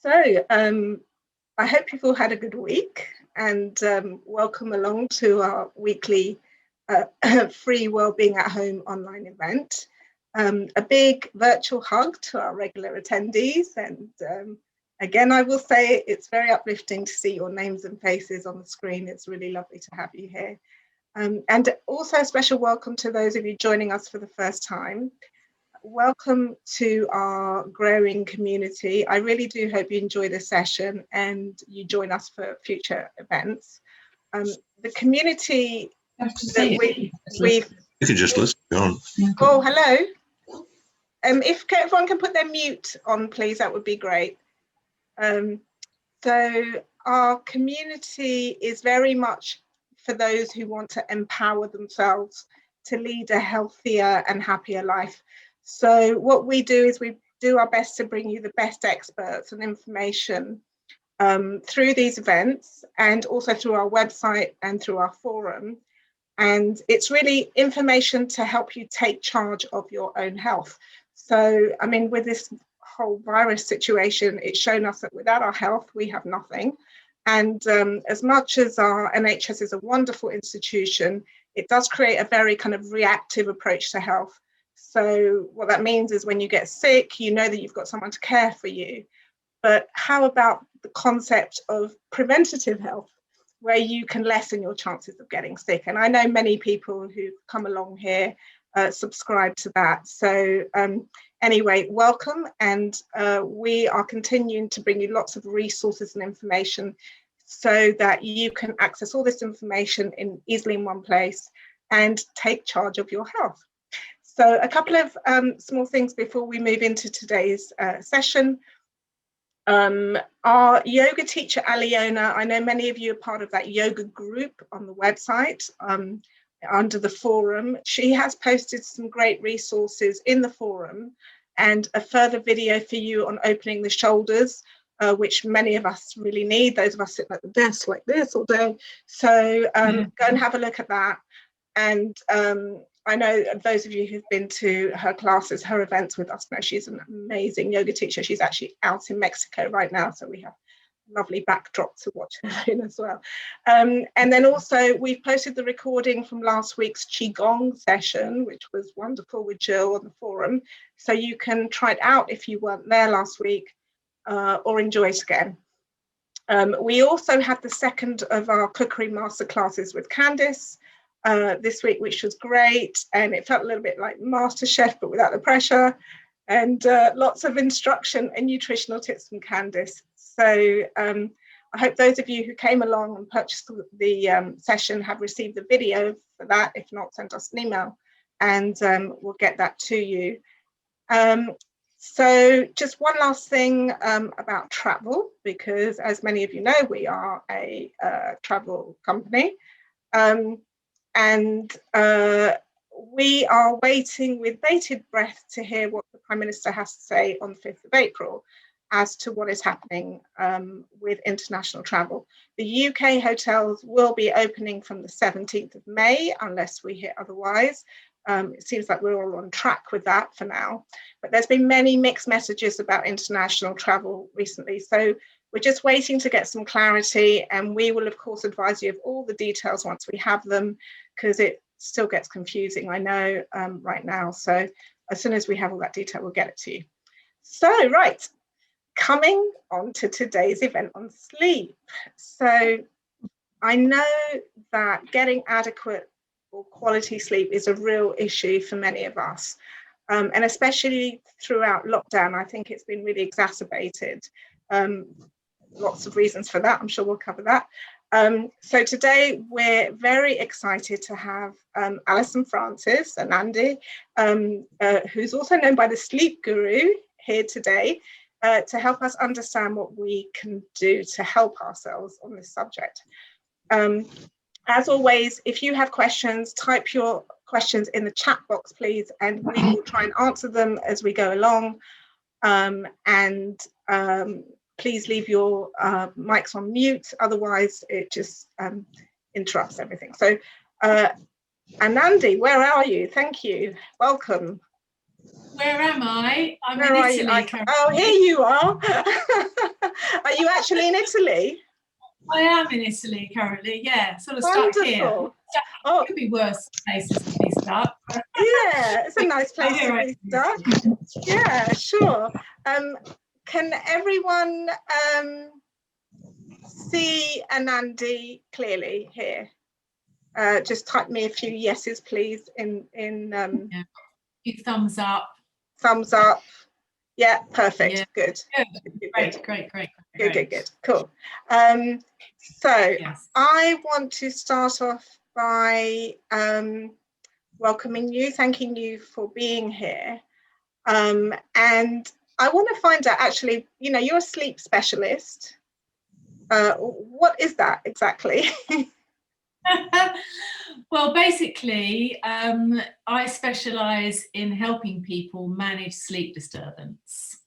So I hope you've all had a good week, and welcome along to our weekly free Wellbeing at Home online event. A big virtual hug to our regular attendees, and again, I will say it's very uplifting to see your names and faces on the screen. It's really lovely to have you here. And also a special welcome to those of you joining us for the first time. Welcome to our growing community. I really do hope you enjoy this session and you join us for future events. The community that we've... You can just listen on. Oh, hello. If everyone can put their mute on, please, that would be great. So our community is very much for those who want to empower themselves to lead a healthier and happier life. So what we do is we do our best to bring you the best experts and information through these events, and also through our website and through our forum. And it's really information to help you take charge of your own health. So, I mean, with this whole virus situation, it's shown us that without our health, we have nothing. And as much as our NHS is a wonderful institution, it does create a very kind of reactive approach to health. So what that means is when you get sick, you know that you've got someone to care for you. But how about the concept of preventative health, where you can lessen your chances of getting sick? And I know many people who come along here subscribe to that. So anyway, welcome. And we are continuing to bring you lots of resources and information so that you can access all this information easily in one place and take charge of your health. So a couple of small things before we move into today's session. Our yoga teacher, Aliona, I know many of you are part of that yoga group on the website under the forum. She has posted some great resources in the forum and a further video for you on opening the shoulders, which many of us really need, those of us sitting at the desk like this all day. So go and have a look at that. And I know those of you who've been to her classes, her events with us know she's an amazing yoga teacher. She's actually out in Mexico right now, so we have a lovely backdrop to watch her in as well. And then also we've posted the recording from last week's Qigong session, which was wonderful with Jill on the forum. So you can try it out if you weren't there last week or enjoy it again. We also had the second of our cookery masterclasses with Candice this week, which was great, and it felt a little bit like MasterChef but without the pressure, and lots of instruction and nutritional tips from Candice. So I hope those of you who came along and purchased the session have received the video for that. If not, send us an email and we'll get that to you. So just one last thing about travel, because as many of you know, we are a travel company. And we are waiting with bated breath to hear what the Prime Minister has to say on the 5th of April as to what is happening with international travel. The UK hotels will be opening from the 17th of May, unless we hear otherwise. It seems like we're all on track with that for now. But there's been many mixed messages about international travel recently. So we're just waiting to get some clarity, and we will, of course, advise you of all the details once we have them, because it still gets confusing, I know, right now. So as soon as we have all that detail, we'll get it to you. So, right, coming on to today's event on sleep. So I know that getting adequate or quality sleep is a real issue for many of us. And especially throughout lockdown, I think it's been really exacerbated. Lots of reasons for that. I'm sure we'll cover that. So today we're very excited to have Alison Francis, Anandi, who's also known by the Sleep Guru, here today to help us understand what we can do to help ourselves on this subject. As always, if you have questions, type your questions in the chat box, please, and we will try and answer them as we go along. Please leave your mics on mute, otherwise it just interrupts everything. So Anandi, where are you? Thank you. Welcome. Where am I? I'm Where in are you? Italy. Oh, here you are. Are you actually in Italy? I am in Italy currently. Yeah, sort of stuck here. Wonderful. Oh, Could be worse places to be stuck. yeah, it's a nice place to be stuck. Yeah, sure. Can everyone see Anandi clearly here? Just type me a few yeses, please, in Yeah. Few thumbs up. thumbs up. Yeah, perfect. Yeah. Good. Good. Cool. So yes. I want to start off by welcoming you, thanking you for being here. And I want to find out, actually, you know, you're a sleep specialist. What is that exactly? Well, basically, I specialise in helping people manage sleep disturbance.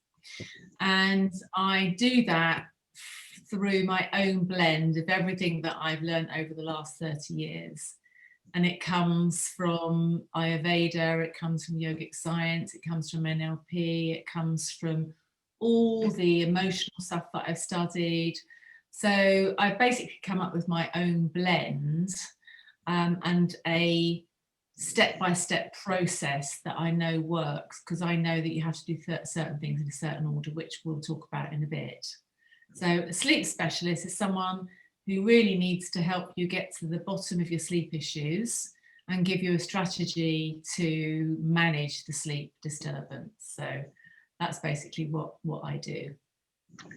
And I do that through my own blend of everything that I've learned over the last 30 years. And it comes from Ayurveda, it comes from yogic science, it comes from NLP, it comes from all the emotional stuff that I've studied. So I've basically come up with my own blend and a step-by-step process that I know works, because I know that you have to do certain things in a certain order, which we'll talk about in a bit. So a sleep specialist is someone who really needs to help you get to the bottom of your sleep issues and give you a strategy to manage the sleep disturbance. So that's basically what I do.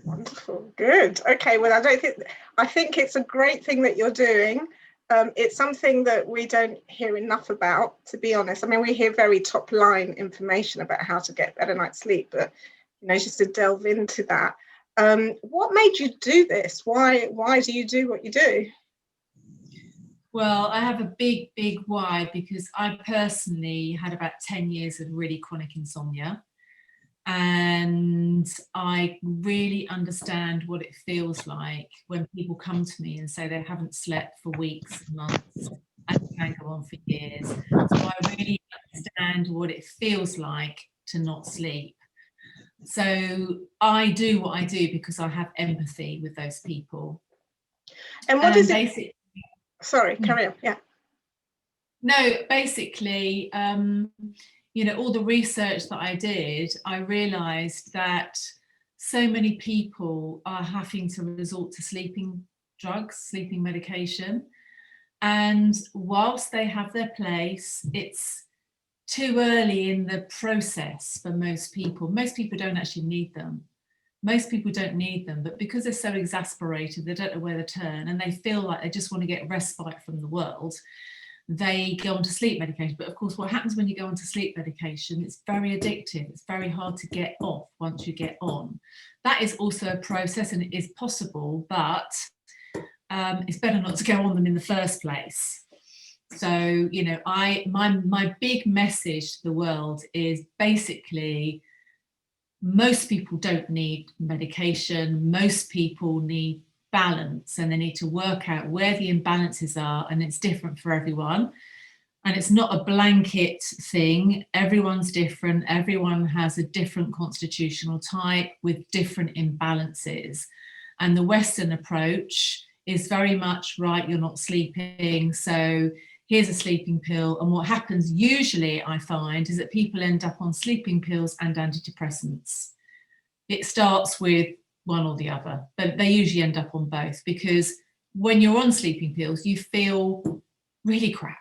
Wonderful. Good. Okay. Well, I think it's a great thing that you're doing. It's something that we don't hear enough about, to be honest. I mean, we hear very top line information about how to get better night's sleep, but you know, just to delve into that. What made you do this? Why do you do what you do? Well, I have a big why, because I personally had about 10 years of really chronic insomnia. And I really understand what it feels like when people come to me and say they haven't slept for weeks, months, and can go on for years. So I really understand what it feels like to not sleep. So I do what I do because I have empathy with those people. And what is it? Sorry, carry on. Yeah. No, basically, you know, all the research that I did, I realized that so many people are having to resort to sleeping drugs, sleeping medication. And whilst they have their place, it's too early in the process for most people. Most people don't actually need them. Most people don't need them, but because they're so exasperated, they don't know where to turn, and they feel like they just want to get respite from the world, they go on to sleep medication. But of course, what happens when you go on to sleep medication, it's very addictive. It's very hard to get off once you get on. That is also a process, and it is possible, but it's better not to go on them in the first place. So, you know, my big message to the world is basically, most people don't need medication. Most people need balance, and they need to work out where the imbalances are, and it's different for everyone. And it's not a blanket thing. Everyone's different. Everyone has a different constitutional type with different imbalances. And the Western approach is very much, right, you're not sleeping, so here's a sleeping pill. And what happens usually, I find, is that people end up on sleeping pills and antidepressants. It starts with one or the other, but they usually end up on both, because when you're on sleeping pills, you feel really crap.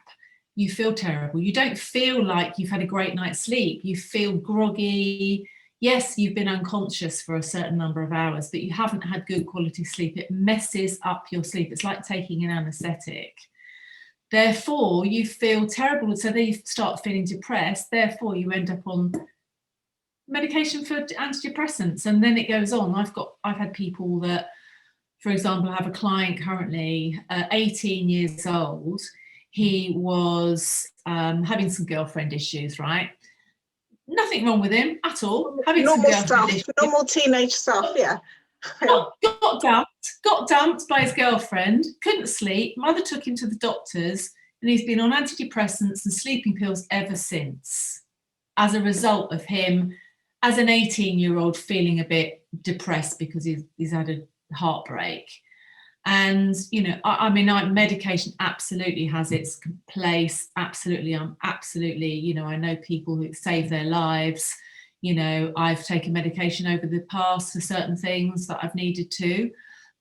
You feel terrible. You don't feel like you've had a great night's sleep. You feel groggy. Yes, you've been unconscious for a certain number of hours, but you haven't had good quality sleep. It messes up your sleep. It's like taking an anesthetic. Therefore, you feel terrible. So then you start feeling depressed. Therefore, you end up on medication for antidepressants, and then it goes on. I've had people that, for example, I have a client currently, 18 years old. He was having some girlfriend issues, right? Nothing wrong with him at all. Having normal some stuff, issues. normal teenage stuff, yeah. Got dumped by his girlfriend, couldn't sleep. Mother took him to the doctors, and he's been on antidepressants and sleeping pills ever since. as a result of him, as an 18-year-old, feeling a bit depressed because he's had a heartbreak. And, you know, I mean, medication absolutely has its place. Absolutely. You know, I know people who save their lives. You know, I've taken medication over the past for certain things that I've needed to,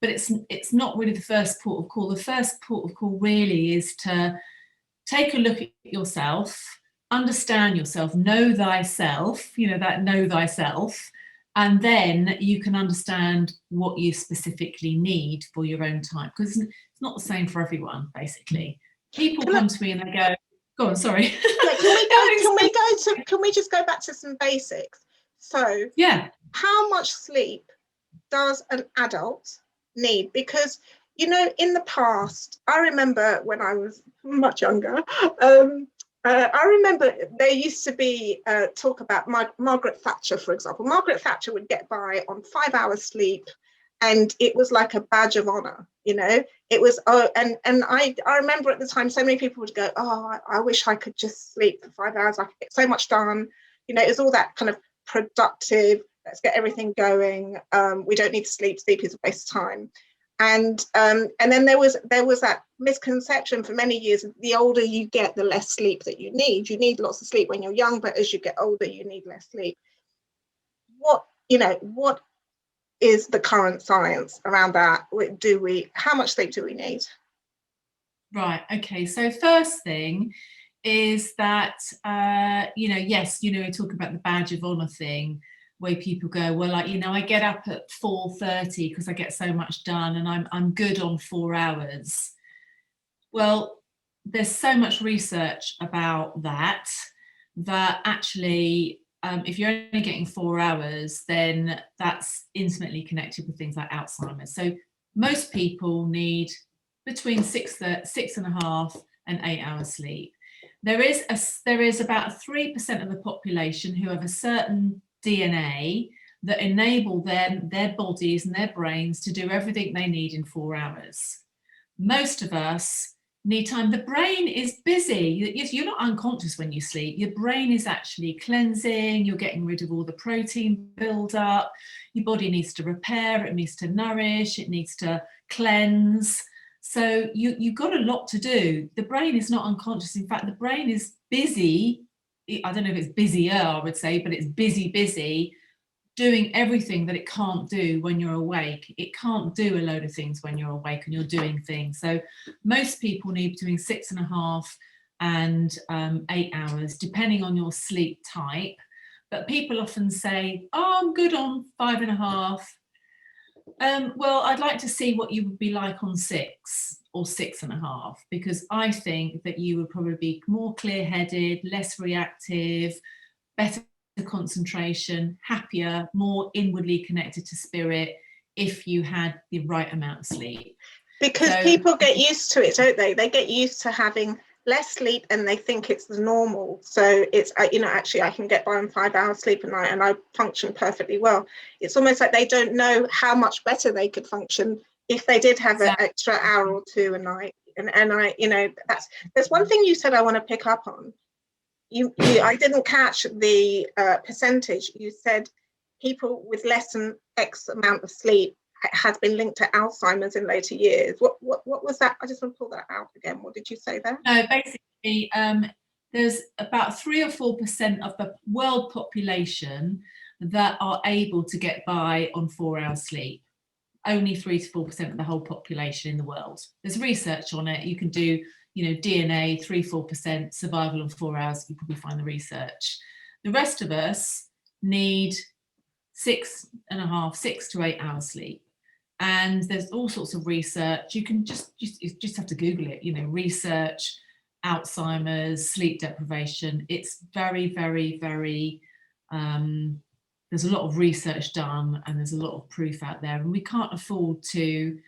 but it's not really the first port of call. The first port of call really is to take a look at yourself, understand yourself, know thyself, you know, that know thyself. And then you can understand what you specifically need for your own time, because it's not the same for everyone, basically. People come to me and they go on, sorry. Yeah, can we just go back to some basics? So yeah, how much sleep does an adult need? Because, you know, in the past, I remember when I was much younger, I remember there used to be talk about Margaret Thatcher, for example. Margaret Thatcher would get by on 5 hours sleep, and it was like a badge of honor, you know. It was, and I remember at the time, so many people would go, oh, I wish I could just sleep for 5 hours. I could get so much done. You know, it was all that kind of productive, let's get everything going. We don't need to sleep. Sleep is a waste of time. And then there was that misconception for many years: the older you get, the less sleep that you need. You need lots of sleep when you're young, but as you get older, you need less sleep. What is the current science around that? How much sleep do we need? Right. Okay. So first thing is that you know, yes, you know, we talk about the badge of honor thing, where people go, well, like, you know, I get up at 4:30 because I get so much done, and I'm good on 4 hours. Well, there's so much research about that actually, if you're only getting 4 hours, then that's intimately connected with things like Alzheimer's. So most people need between 6.5 and 8 hours sleep. There is about 3% of the population who have a certain DNA that enable their bodies and their brains to do everything they need in 4 hours. Most of us need time. The brain is busy. You're not unconscious when you sleep. Your brain is actually cleansing. You're getting rid of all the protein buildup. Your body needs to repair. It needs to nourish. It needs to cleanse. So you've got a lot to do. The brain is not unconscious. In fact, the brain is busy. I don't know if it's busier, I would say, but it's busy doing everything that it can't do when you're awake. It can't do a load of things when you're awake and you're doing things. So most people need between 6.5 and 8 hours, depending on your sleep type. But people often say, oh, I'm good on 5.5. Well, I'd like to see what you would be like on 6 or 6.5, because I think that you would probably be more clear-headed, less reactive, better concentration, happier, more inwardly connected to spirit if you had the right amount of sleep. Because people get used to it, don't they? They get used to having less sleep and they think it's the normal. So it's, you know, actually I can get by on 5 hours sleep a night and I function perfectly well. It's almost like they don't know how much better they could function if they did have an extra hour or two a night. And I, you know, there's one thing you said I want to pick up on. I didn't catch the percentage. You said people with less than X amount of sleep has been linked to Alzheimer's in later years. What was that? I just want to pull that out again. What did you say there? No, basically, there's about 3 or 4% of the world population that are able to get by on 4 hours sleep. Only 3 to 4% of the whole population in the world. There's research on it. You can do, you know, DNA, 3-4% survival on 4 hours. You probably find the research. The rest of us need 6.5, 6 to 8 hours sleep. And there's all sorts of research. You can just have to Google it, you know, research, Alzheimer's, sleep deprivation. It's very, very, very, there's a lot of research done and there's a lot of proof out there, and we can't afford to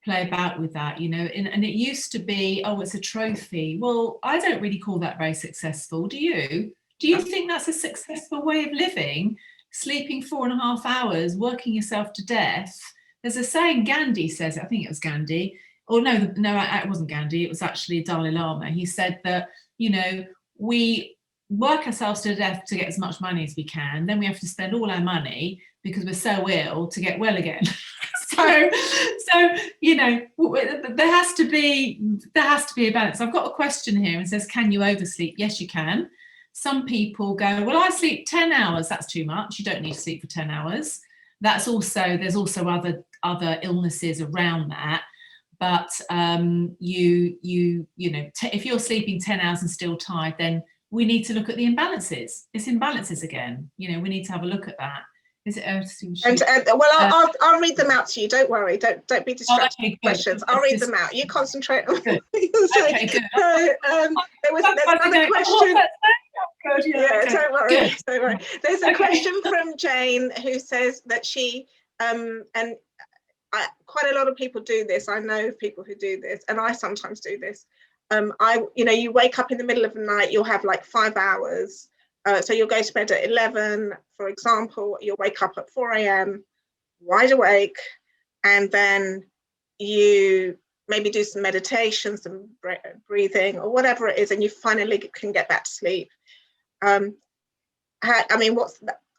play about with that, you know. And it used to be, oh, it's a trophy. Well, I don't really call that very successful. Do you? Do you think that's a successful way of living? Sleeping 4.5 hours, working yourself to death? There's a saying, Gandhi says, I think it was Gandhi, or no, it wasn't Gandhi, it was actually Dalai Lama. He said that, you know, we work ourselves to death to get as much money as we can, then we have to spend all our money because we're so ill to get well again. so you know, there has to be a balance. I've got a question here and says, can you oversleep? Yes, you can. Some people go, well, I sleep 10 hours, that's too much, you don't need to sleep for 10 hours. There's also other illnesses around that. But you know, if you're sleeping 10 hours and still tired, then we need to look at the imbalances. It's imbalances again. You know, we need to have a look at that. Is it? Well, I'll read them out to you. Don't worry. Don't be distracted with questions. I'll read them out. You concentrate on what you're saying. Okay, good. There's another question. Good, yeah, yeah, okay. don't worry. Good. Don't worry. There's a question from Jane who says that she quite a lot of people do this. I know people who do this, and I sometimes do this. You wake up in the middle of the night, you'll have like 5 hours. So you'll go to bed at 11, for example, you'll wake up at 4 a.m, wide awake, and then you maybe do some meditation, some breathing, or whatever it is, and you finally can get back to sleep.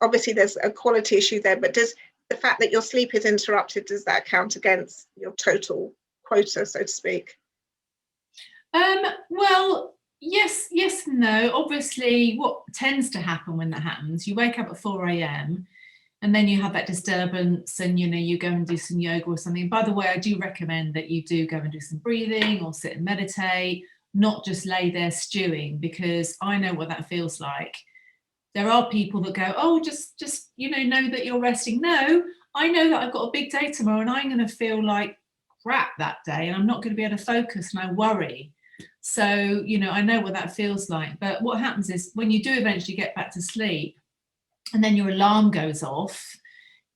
Obviously there's a quality issue there, but does the fact that your sleep is interrupted, does that count against your total quota, so to speak? Well, yes and no. Obviously, what tends to happen when that happens, you wake up at 4 a.m. and then you have that disturbance, and you go and do some yoga or something. By the way, I do recommend that you do go and do some breathing or sit and meditate, not just lay there stewing, because I know what that feels like. There are people that go, oh, just know that you're resting. No, I know that I've got a big day tomorrow and I'm going to feel like crap that day and I'm not going to be able to focus, and I worry. So, I know what that feels like. But what happens is when you do eventually get back to sleep and then your alarm goes off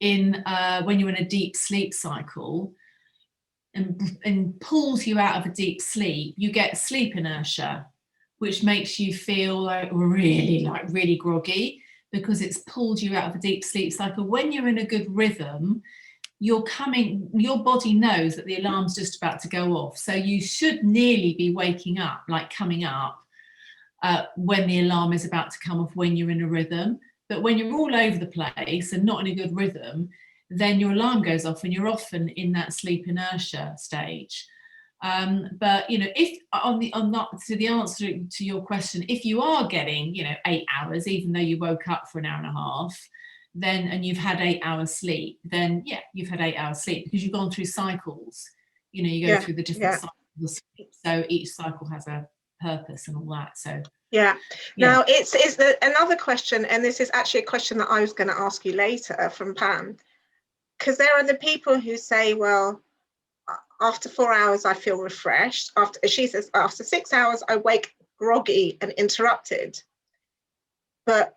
when you're in a deep sleep cycle and pulls you out of a deep sleep, you get sleep inertia, which makes you feel like really groggy because it's pulled you out of a deep sleep cycle. When you're in a good rhythm, your body knows that the alarm's just about to go off. So you should nearly be waking up, like coming up when the alarm is about to come off, when you're in a rhythm. But when you're all over the place and not in a good rhythm, then your alarm goes off and you're often in that sleep inertia stage. But if the answer to your question, if you are getting 8 hours, even though you woke up for an hour and a half, then and you've had 8 hours sleep, then you've had 8 hours sleep because you've gone through cycles. You go through the different cycles of sleep, so each cycle has a purpose and all that. So now it's another question, and this is actually a question that I was going to ask you later from Pam, because there are the people who say, well, after 4 hours I feel refreshed. She says after 6 hours I wake groggy and interrupted. But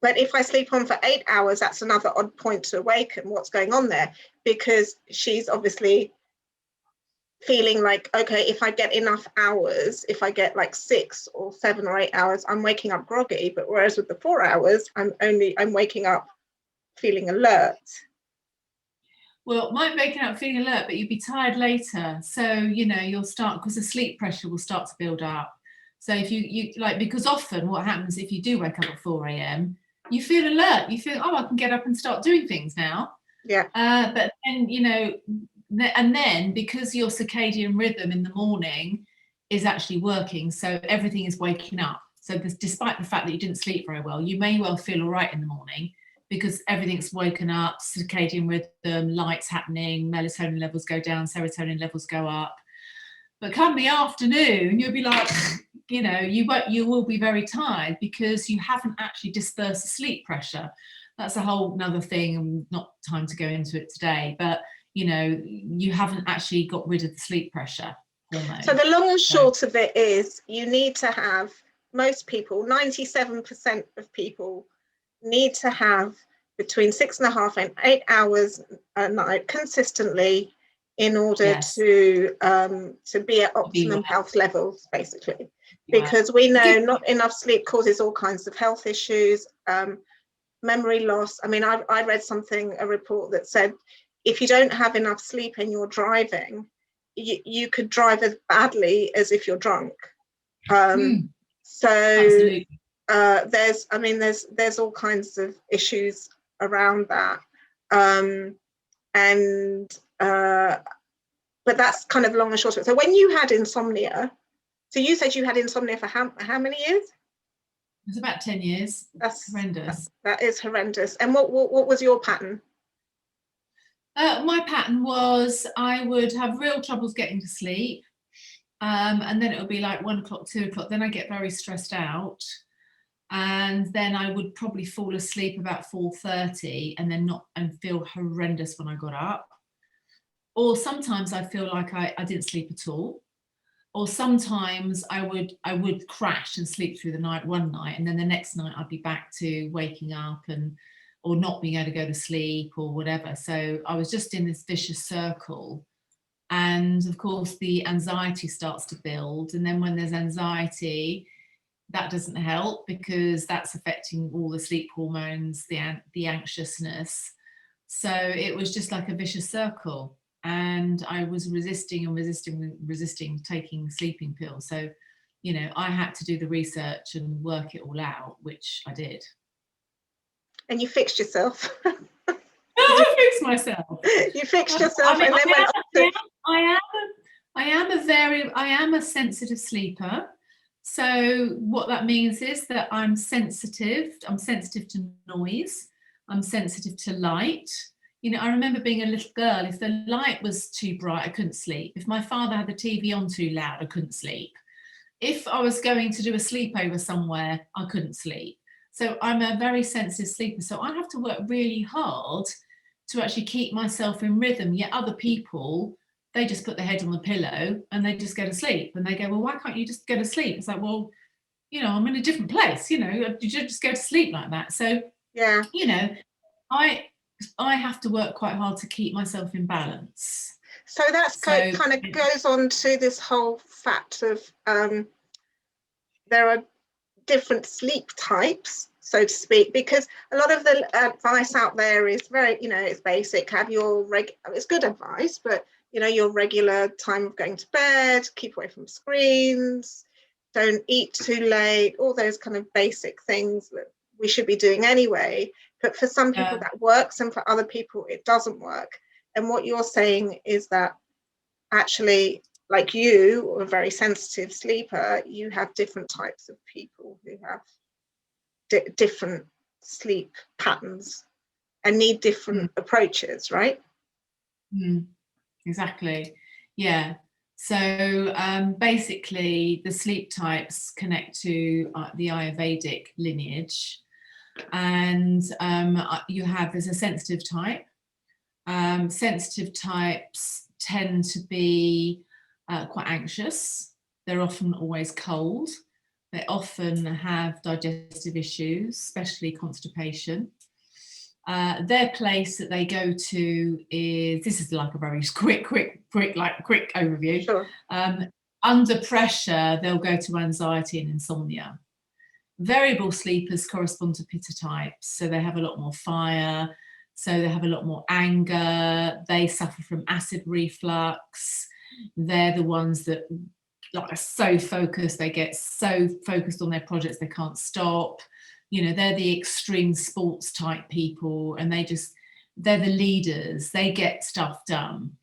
if I sleep on for 8 hours, that's another odd point to awaken. What's going on there? Because she's obviously feeling like, okay, if I get enough hours, if I get like 6 or 7 or 8 hours, I'm waking up groggy. But whereas with the 4 hours, I'm waking up feeling alert. Well, it might be waking up feeling alert, but you'll be tired later. So, you'll start, because the sleep pressure will start to build up. So if you because often what happens if you do wake up at 4 a.m, you feel alert. You feel, oh, I can get up and start doing things now. Yeah. But then, and then because your circadian rhythm in the morning is actually working, so everything is waking up. So despite the fact that you didn't sleep very well, you may well feel all right in the morning because everything's woken up, circadian rhythm, light's happening, melatonin levels go down, serotonin levels go up. But come the afternoon, you'll be like, you will be very tired because you haven't actually dispersed the sleep pressure. That's a whole nother thing, and not time to go into it today, but you haven't actually got rid of the sleep pressure hormone. So the long and short of it is, you need to have, most people, 97% of people need to have between 6.5 and 8 hours a night consistently in order to be at optimum health levels, basically. Because we know not enough sleep causes all kinds of health issues, memory loss. I mean, I read a report that said if you don't have enough sleep and you're driving, you could drive as badly as if you're drunk. So absolutely. there's all kinds of issues around that, and but that's kind of long and short of it. So when you had insomnia, so you said you had insomnia for how many years? It was about 10 years. That's horrendous. That is horrendous. And what was your pattern? My pattern was I would have real troubles getting to sleep, and then it would be like 1 o'clock, 2 o'clock. Then I get very stressed out, and then I would probably fall asleep about 4:30, and then and feel horrendous when I got up. Or sometimes I feel like I didn't sleep at all. Or sometimes I would crash and sleep through the night one night, and then the next night I'd be back to waking up or not being able to go to sleep or whatever. So I was just in this vicious circle. And of course the anxiety starts to build, and then when there's anxiety, that doesn't help because that's affecting all the sleep hormones, the anxiousness. So it was just like a vicious circle. And I was resisting taking sleeping pills. So, you know, I had to do the research and work it all out, which I did. And you fixed yourself. I fixed myself. You fixed yourself. I am a sensitive sleeper. So what that means is that I'm sensitive to noise, I'm sensitive to light. You know, I remember being a little girl, if the light was too bright, I couldn't sleep. If my father had the TV on too loud, I couldn't sleep. If I was going to do a sleepover somewhere, I couldn't sleep. So I'm a very sensitive sleeper. So I have to work really hard to actually keep myself in rhythm. Yet other people, they just put their head on the pillow and they just go to sleep. And they go, well, why can't you just go to sleep? It's like, well, you know, I'm in a different place, you know, you just go to sleep like that. So, yeah, you know, I have to work quite hard to keep myself in balance. So that's kind of goes on to this whole fact of there are different sleep types, so to speak, because a lot of the advice out there is very, you know, it's basic. Have your it's good advice, but you know, your regular time of going to bed, keep away from screens, don't eat too late, all those kind of basic things that we should be doing anyway. But for some people that works, and for other people it doesn't work. And what you're saying is that actually, like you, a very sensitive sleeper, you have different types of people who have different sleep patterns and need different approaches, right? Exactly. Yeah. So basically the sleep types connect to the Ayurvedic lineage, and there's a sensitive type. Sensitive types tend to be quite anxious. They're often always cold. They often have digestive issues, especially constipation. Their place that they go to this is like a very quick overview. Sure. Under pressure, they'll go to anxiety and insomnia. Variable sleepers correspond to pitta types, so they have a lot more fire, so they have a lot more anger, they suffer from acid reflux. They're the ones that are so focused, they get so focused on their projects they can't stop. You know, they're the extreme sports type people, and they're the leaders. They get stuff done.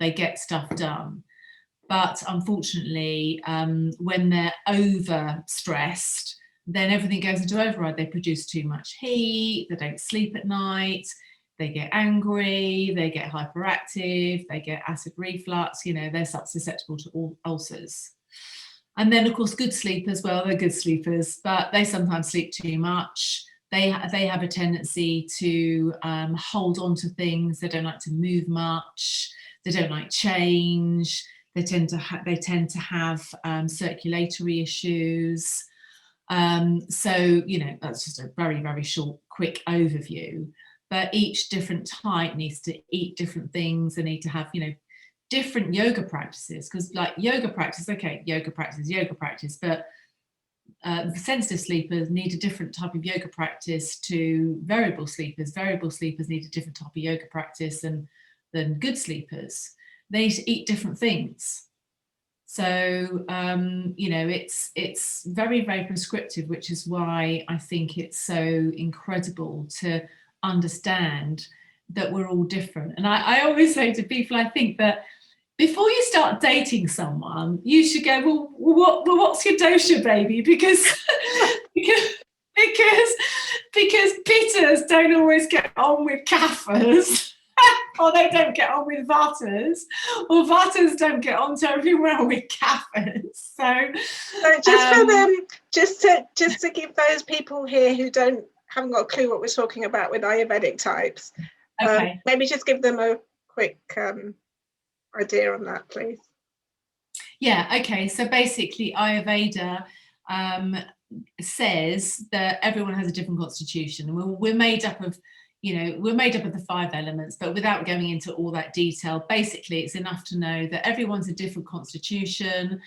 But unfortunately, when they're over stressed, then everything goes into override. They produce too much heat, they don't sleep at night, they get angry, they get hyperactive, they get acid reflux, you know, they're susceptible to all ulcers. And then, of course, good sleepers, well, they're good sleepers, but they sometimes sleep too much. They have a tendency to hold on to things. They don't like to move much. They don't like change. They tend to have circulatory issues. So, you know, that's just a very, very short, quick overview. But each different type needs to eat different things. They need to have, you know, different yoga practices, because like yoga practice, but sensitive sleepers need a different type of yoga practice to variable sleepers. Variable sleepers need a different type of yoga practice than good sleepers. They need to eat different things. So, you know, it's very, very prescriptive, which is why I think it's so incredible to understand that we're all different. And I always say to people, I think that before you start dating someone, you should go, what's your dosha, baby? Because because pitas don't always get on with kaphas. Or they don't get on with vatas, or vatas don't get on terribly well with kaphas. So just for them, just to give those people here who haven't got a clue what we're talking about with Ayurvedic types, okay. Maybe just give them a quick idea on that, please. Yeah, okay. So basically, Ayurveda says that everyone has a different constitution, and we're made up of, you know, we're made up of the 5 elements, but without going into all that detail, basically it's enough to know that everyone's a different constitution.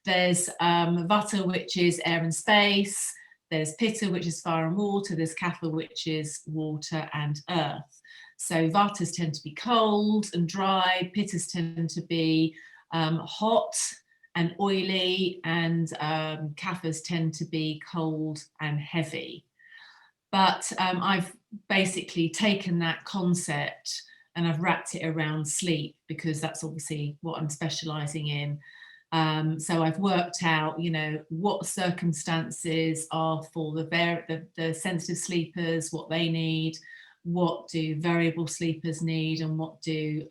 There's vata, which is air and space. There's pitta, which is fire and water. There's kapha, which is water and earth. So vatas tend to be cold and dry. Pittas tend to be hot and oily, and kaphas tend to be cold and heavy. But I've basically taken that concept and I've wrapped it around sleep, because that's obviously what I'm specialising in. So I've worked out, you know, what circumstances are for the sensitive sleepers, what they need, what do variable sleepers need, and what do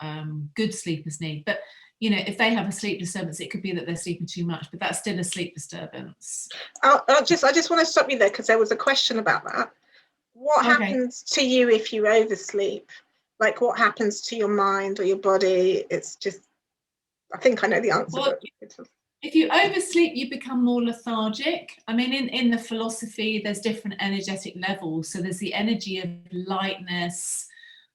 good sleepers need. But you know, if they have a sleep disturbance, it could be that they're sleeping too much, but that's still a sleep disturbance. I just want to stop you there, because there was a question about that. What happens to you if you oversleep? Like, what happens to your mind or your body? It's just, I think I know the answer. Well, if you oversleep, you become more lethargic. I mean, in the philosophy, there's different energetic levels. So there's the energy of lightness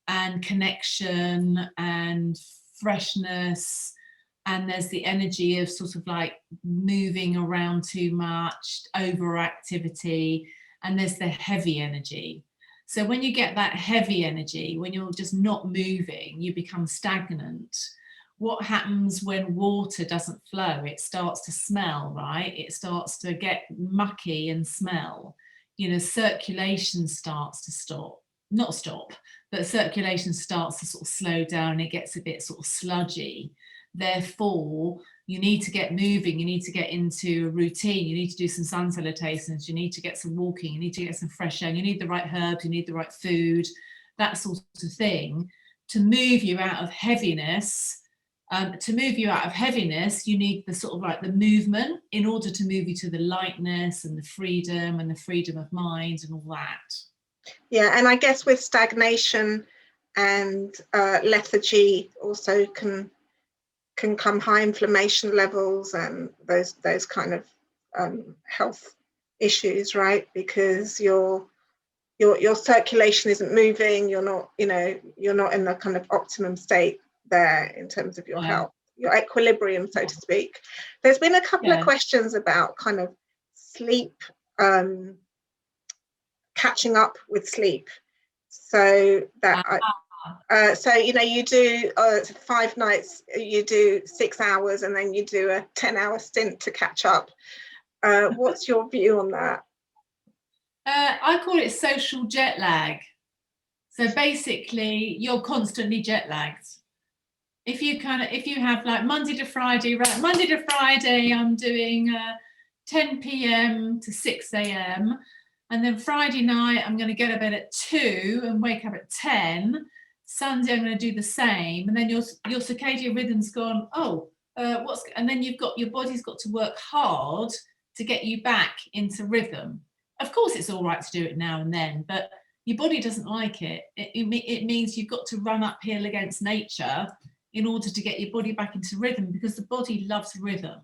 and connection and freshness, and there's the energy of sort of like moving around too much, overactivity, and there's the heavy energy. So when you get that heavy energy, when you're just not moving, you become stagnant. What happens when water doesn't flow? It starts to smell, right? It starts to get mucky and smell. You know, circulation starts to stop. Not stop, but circulation starts to sort of slow down. It gets a bit sort of sludgy. Therefore, you need to get moving, you need to get into a routine, you need to do some sun salutations, you need to get some walking, you need to get some fresh air, you need the right herbs, you need the right food, that sort of thing, to move you out of heaviness. To move you out of heaviness, you need the sort of like the movement in order to move you to the lightness and the freedom of mind and all that. Yeah, and I guess with stagnation and lethargy also can come high inflammation levels and those kind of health issues, right? Because your circulation isn't moving, you're not in the kind of optimum state there in terms of your health, your equilibrium, so to speak. There's been a couple of questions about kind of sleep, catching up with sleep. So that so you know, you do 5 nights, you do 6 hours, and then you do a 10-hour stint to catch up. What's your view on that? I call it social jet lag. So basically, you're constantly jet lagged. If you have like Monday to Friday, right? Monday to Friday, I'm doing 10 p.m. to 6 a.m. And then Friday night, I'm going to go to bed at 2 and wake up at 10. Sunday, I'm going to do the same. And then your circadian rhythm's gone, and then your body's got to work hard to get you back into rhythm. Of course, it's all right to do it now and then, but your body doesn't like it. It means you've got to run uphill against nature in order to get your body back into rhythm, because the body loves rhythm.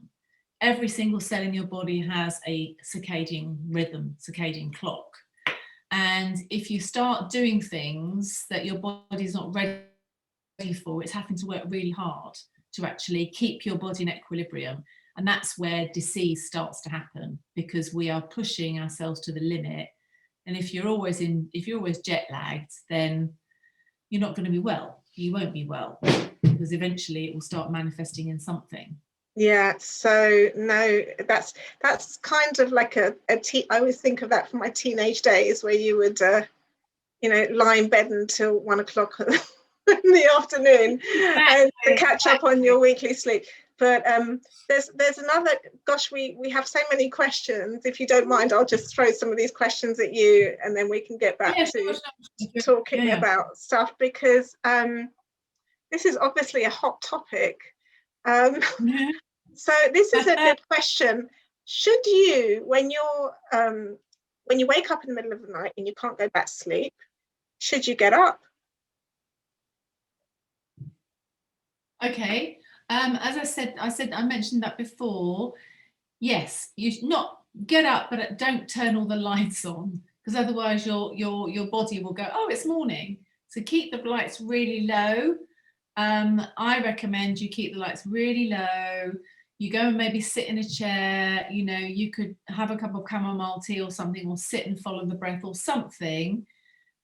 Every single cell in your body has a circadian rhythm, circadian clock. And if you start doing things that your body's not ready for, it's having to work really hard to actually keep your body in equilibrium. And that's where disease starts to happen, because we are pushing ourselves to the limit. And if you're always jet lagged, then you're not going to be well. You won't be well, because eventually it will start manifesting in something. Yeah, so no, that's kind of like I always think of that from my teenage days, where you would lie in bed until 1 o'clock in the afternoon and to catch up on your weekly sleep. But there's another. Gosh, we have so many questions. If you don't mind, I'll just throw some of these questions at you, and then we can get back to talking about stuff, because this is obviously a hot topic. So this is a good question. Should you, when you wake up in the middle of the night and you can't go back to sleep, should you get up? Okay. As I mentioned that before. Yes, you should not get up, but don't turn all the lights on, because otherwise your body will go, oh, it's morning. So keep the lights really low. I recommend you keep the lights really low. You go and maybe sit in a chair, you could have a cup of chamomile tea or something, or sit and follow the breath or something,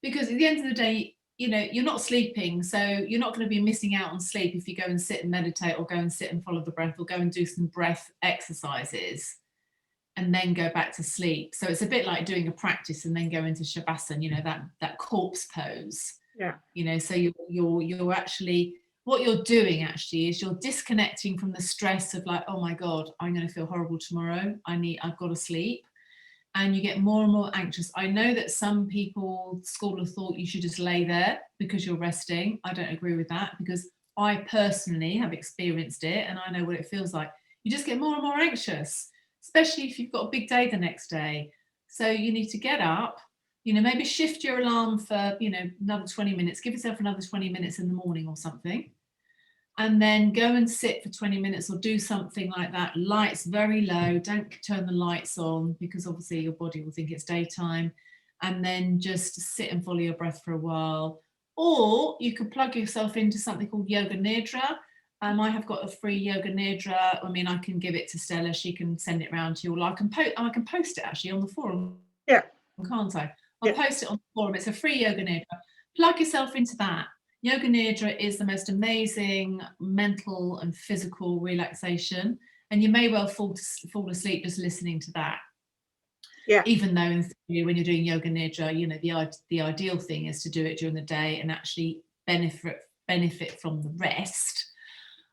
because at the end of the day, you're not sleeping, so you're not going to be missing out on sleep if you go and sit and meditate, or go and sit and follow the breath, or go and do some breath exercises and then go back to sleep. So it's a bit like doing a practice and then go into shavasana, that corpse pose. Yeah. So you're actually, what you're doing actually is you're disconnecting from the stress of like, oh my God, I'm going to feel horrible tomorrow. I've got to sleep. And you get more and more anxious. I know that some people, school of thought, you should just lay there because you're resting. I don't agree with that, because I personally have experienced it and I know what it feels like. You just get more and more anxious, especially if you've got a big day the next day. So you need to get up, maybe shift your alarm for, another 20 minutes, give yourself another 20 minutes in the morning or something. And then go and sit for 20 minutes or do something like that. Lights very low, don't turn the lights on, because obviously your body will think it's daytime. And then just sit and follow your breath for a while. Or you could plug yourself into something called Yoga Nidra. I have got a free Yoga Nidra. I can give it to Stella, she can send it around to you. Or I can post it actually on the forum. Yeah. Can't I? I'll post it on the forum. It's a free Yoga Nidra. Plug yourself into that. Yoga Nidra is the most amazing mental and physical relaxation, and you may well fall asleep just listening to that. Yeah. Even though in theory, when you're doing Yoga Nidra, the ideal thing is to do it during the day and actually benefit from the rest.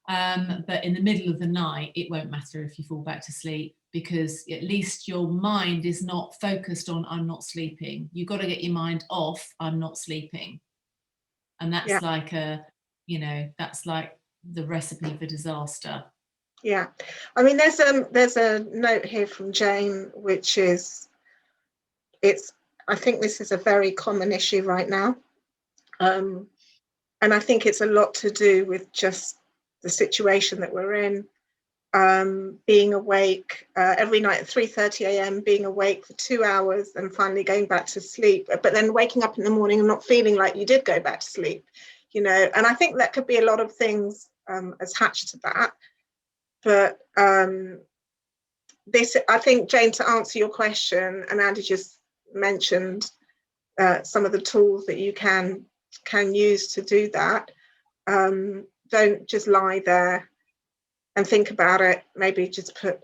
But in the middle of the night, it won't matter if you fall back to sleep, because at least your mind is not focused on I'm not sleeping. You've got to get your mind off I'm not sleeping. And that's that's like the recipe for disaster. Yeah. There's a note here from Jane, which is, I think this is a very common issue right now. And I think it's a lot to do with just the situation that we're in. Being awake every night at 3:30 a.m., being awake for 2 hours and finally going back to sleep, but then waking up in the morning and not feeling like you did go back to sleep, and I think that could be a lot of things attached to that. But I think, Jane, to answer your question, and Andy just mentioned some of the tools that you can use to do that. Don't just lie there and think about it. Maybe just put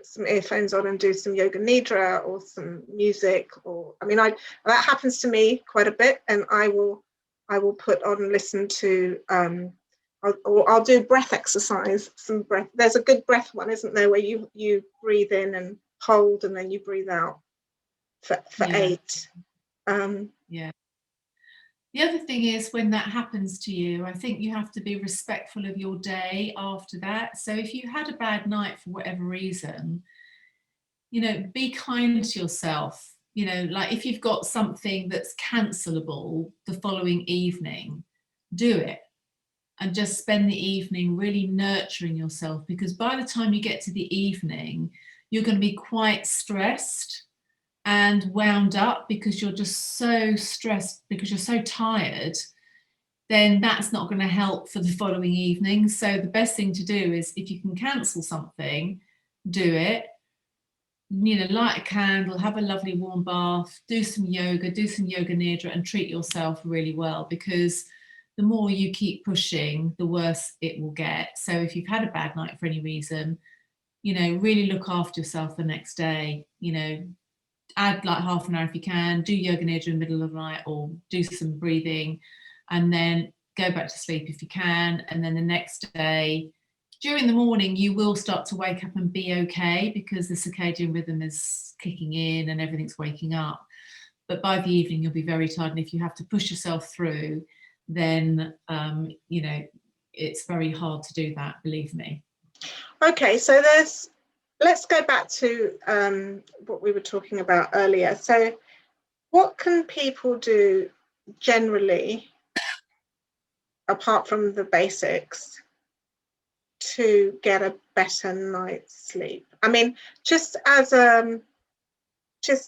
some earphones on and do some Yoga Nidra or some music. Or that happens to me quite a bit, and I will put on and listen to I'll do breath exercise. Some breath. There's a good breath one, isn't there, where you breathe in and hold, and then you breathe out for 8. Yeah. The other thing is, when that happens to you, I think you have to be respectful of your day after that. So if you had a bad night for whatever reason, be kind to yourself. Like if you've got something that's cancelable the following evening, do it. And just spend the evening really nurturing yourself, because by the time you get to the evening, you're going to be quite stressed and wound up, because you're just so stressed, because you're so tired. Then that's not going to help for the following evening. So the best thing to do is, if you can cancel something, do it. Light a candle, have a lovely warm bath, do some yoga, do some Yoga Nidra, and treat yourself really well, because the more you keep pushing, the worse it will get. So if you've had a bad night for any reason, you know, really look after yourself the next day. You know, add like half an hour if you can, do yoga nidra in the middle of the night, or do some breathing, and then go back to sleep if you can. And then the next day, during the morning, you will start to wake up and be okay, because the circadian rhythm is kicking in and everything's waking up. But by the evening, you'll be very tired. And if you have to push yourself through, then, you know, it's very hard to do that, believe me. Okay, so let's go back to what we were talking about earlier. So what can people do generally, apart from the basics, to get a better night's sleep? I mean, just to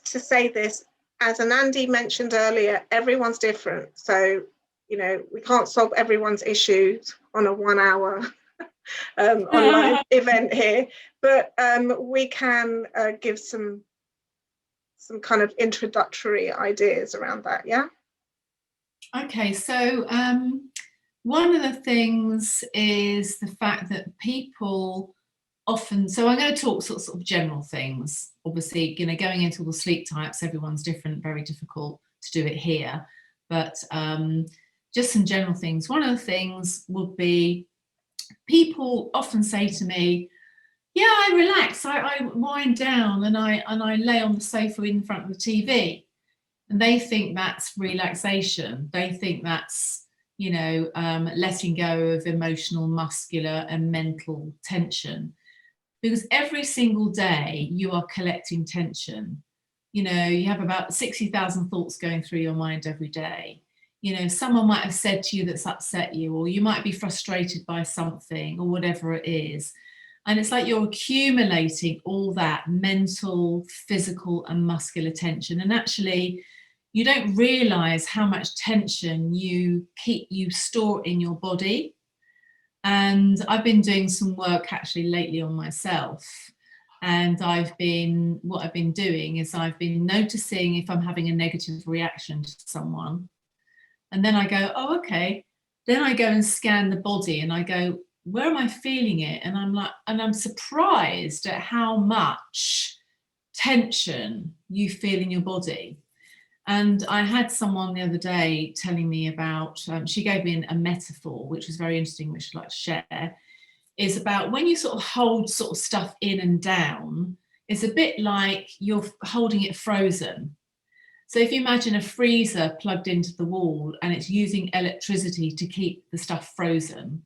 say this, as Anandi mentioned earlier, everyone's different. So, you know, we can't solve everyone's issues on a 1 hour online event here, but we can give some kind of introductory ideas around that. Yeah. Okay, so one of the things is the fact that people often, so I'm going to talk sort of general things. Obviously, you know, going into all the sleep types, everyone's different, very difficult to do it here, but just some general things. One of the things would be, people often say to me, yeah, I relax, I wind down and I lay on the sofa in front of the TV. And they think that's relaxation. They think that's, you know, letting go of emotional, muscular and mental tension. Because every single day you are collecting tension. You know, you have about 60,000 thoughts going through your mind every day. You know, someone might have said to you that's upset you, or you might be frustrated by something, or whatever it is. And it's like you're accumulating all that mental, physical and muscular tension. And actually, you don't realize how much tension you store in your body. And I've been doing some work actually lately on myself. And what I've been doing is I've been noticing if I'm having a negative reaction to someone. And then I go, oh, okay. Then I go and scan the body and I go, where am I feeling it? And I'm surprised at how much tension you feel in your body. And I had someone the other day telling me about, she gave me a metaphor, which was very interesting, which I'd like to share, is about when you sort of hold sort of stuff in and down, it's a bit like you're holding it frozen. So if you imagine a freezer plugged into the wall and it's using electricity to keep the stuff frozen,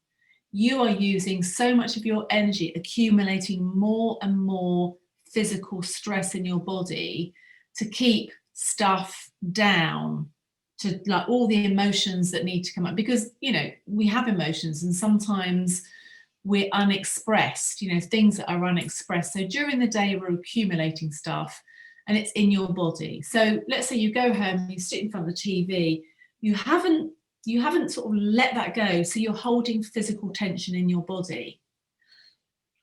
you are using so much of your energy, accumulating more and more physical stress in your body to keep stuff down, to like all the emotions that need to come up, because, you know, we have emotions and sometimes we're unexpressed, you know, things that are unexpressed. So during the day we're accumulating stuff and it's in your body. So let's say you go home, you sit in front of the TV, you haven't sort of let that go, so you're holding physical tension in your body.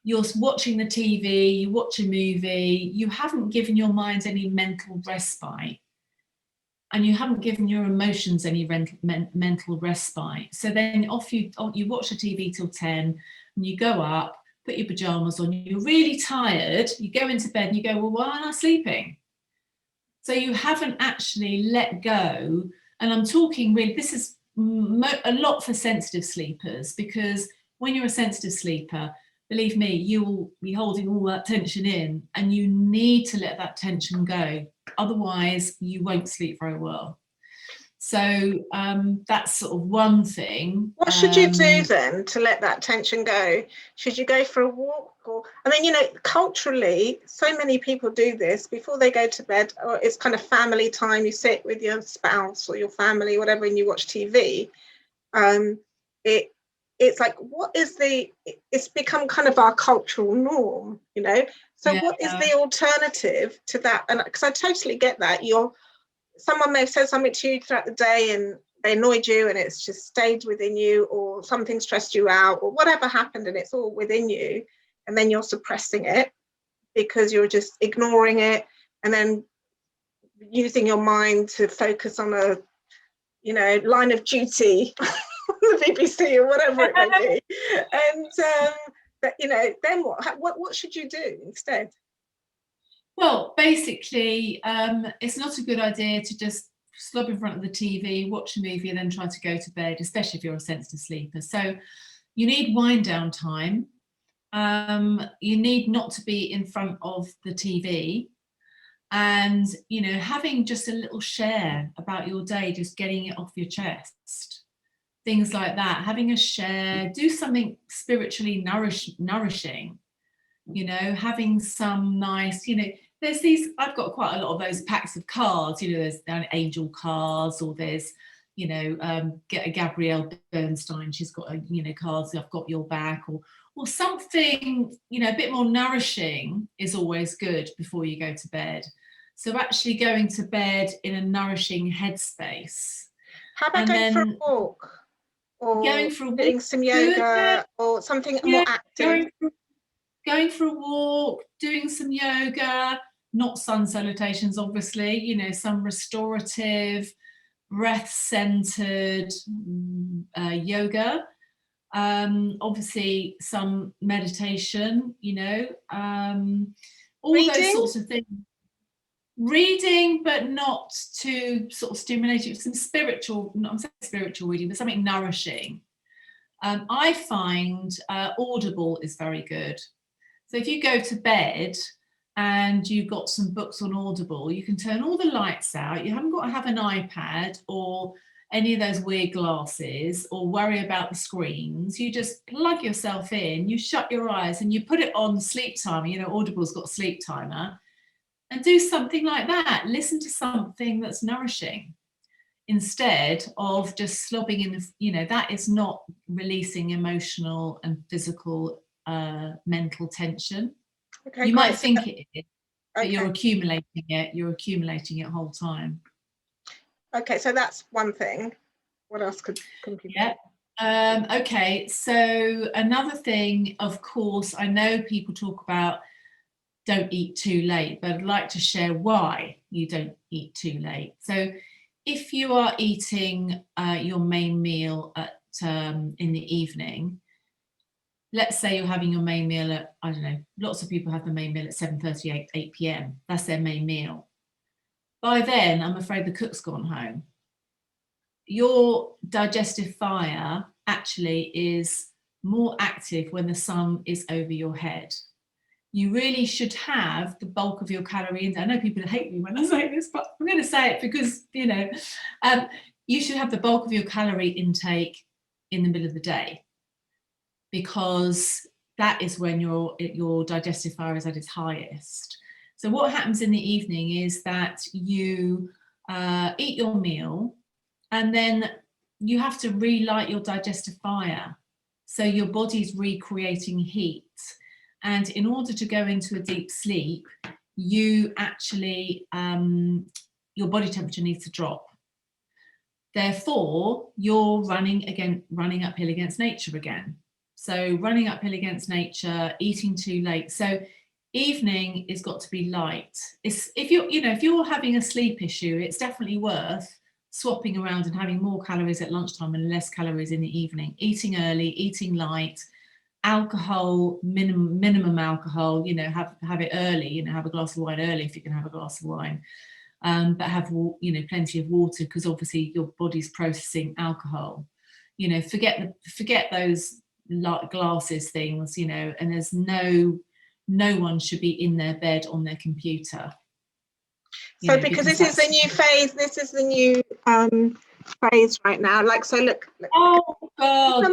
You're watching the TV, you watch a movie, you haven't given your mind any mental respite, and you haven't given your emotions any mental respite. So then you watch the TV till 10, and you go up, put your pajamas on, you're really tired, you go into bed and you go, well, why am I sleeping? So you haven't actually let go. And I'm talking really, this is a lot for sensitive sleepers, because when you're a sensitive sleeper, believe me, you will be holding all that tension in, and you need to let that tension go. Otherwise, you won't sleep very well. So that's sort of one thing. What should you do then to let that tension go? Should you go for a walk? Or, I mean, you know, culturally, so many people do this before they go to bed, or it's kind of family time. You sit with your spouse or your family, whatever, and you watch TV. It's like, it's become kind of our cultural norm, you know? So yeah. What is the alternative to that? And because I totally get that, someone may have said something to you throughout the day and they annoyed you and it's just stayed within you, or something stressed you out, or whatever happened, and it's all within you, and then you're suppressing it because you're just ignoring it and then using your mind to focus on a, you know, line of duty the BBC or whatever it may be. And but then what should you do instead? Well, basically, it's not a good idea to just slob in front of the TV, watch a movie, and then try to go to bed, especially if you're a sensitive sleeper. So you need wind down time. You need not to be in front of the TV, and having just a little share about your day, just getting it off your chest, things like that. Having a share, do something spiritually nourishing, having some nice, there's these, I've got quite a lot of those packs of cards, there's angel cards, or there's get a Gabrielle Bernstein, she's got cards, I've got your back, or something a bit more nourishing is always good before you go to bed. So actually going to bed in a nourishing headspace. How about going for a walk, or doing some yoga, or something more active? Going for a walk, doing some yoga, not sun salutations, obviously, some restorative, breath-centered yoga. Obviously some meditation, all reading? Those sorts of things. Reading, but not to sort of stimulate you. Some spiritual, not spiritual reading, but something nourishing. I find Audible is very good. So if you go to bed and you've got some books on Audible, you can turn all the lights out. You haven't got to have an iPad or any of those weird glasses or worry about the screens. You just plug yourself in, you shut your eyes and you put it on sleep timer. Audible's got a sleep timer, and do something like that. Listen to something that's nourishing instead of just slobbing in that is not releasing emotional and physical mental tension. Okay, you might think it is, but you're accumulating it whole time. Okay, so that's one thing. What else could people do? Okay, so another thing, of course, I know people talk about don't eat too late, but I'd like to share why you don't eat too late. So if you are eating your main meal in the evening, let's say you're having your main meal at, I don't know, lots of people have the main meal at 7:30, 8 p.m. That's their main meal. By then, I'm afraid the cook's gone home. Your digestive fire actually is more active when the sun is over your head. You really should have the bulk of your calorie intake. I know people hate me when I say this, but I'm going to say it because, you should have the bulk of your calorie intake in the middle of the day, because that is when your digestive fire is at its highest. So what happens in the evening is that you eat your meal, and then you have to relight your digestive fire. So your body's recreating heat. And in order to go into a deep sleep, you actually, your body temperature needs to drop. Therefore, you're running uphill against nature again. So running uphill against nature, eating too late. So evening has got to be light. If you're having a sleep issue, it's definitely worth swapping around and having more calories at lunchtime and less calories in the evening. Eating early, eating light. Alcohol, minimum alcohol, have it early, have a glass of wine early if you can have a glass of wine, but have plenty of water, because obviously your body's processing alcohol. Forget those glasses things, and there's no one should be in their bed on their computer. So because this is the new phase, this is the new phrase right now. Look. Oh God!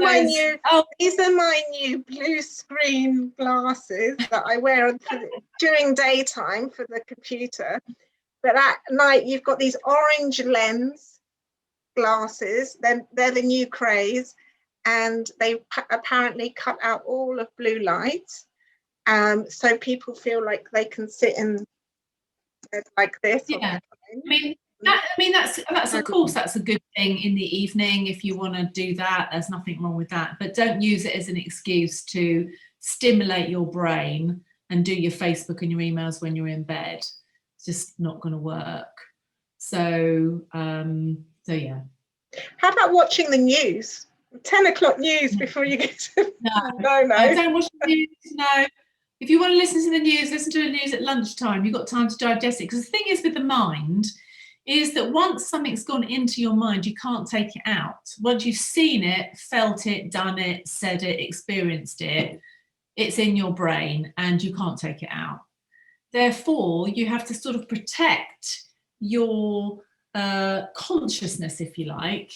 These are my new blue screen glasses that I wear during daytime for the computer. But at night, you've got these orange lens glasses. They're the new craze, and they apparently cut out all of blue light, so people feel like they can sit in like this. Yeah. That's of course that's a good thing in the evening if you want to do that. There's nothing wrong with that, but don't use it as an excuse to stimulate your brain and do your Facebook and your emails when you're in bed. It's just not going to work. So yeah. How about watching the news? 10 o'clock news before you get to... No, don't watch the news, no. If you want to listen to the news, listen to the news at lunchtime. You've got time to digest it. Because the thing is with the mind is that once something's gone into your mind, you can't take it out. Once you've seen it, felt it, done it, said it, experienced it, it's in your brain and you can't take it out. Therefore, you have to sort of protect your consciousness, if you like,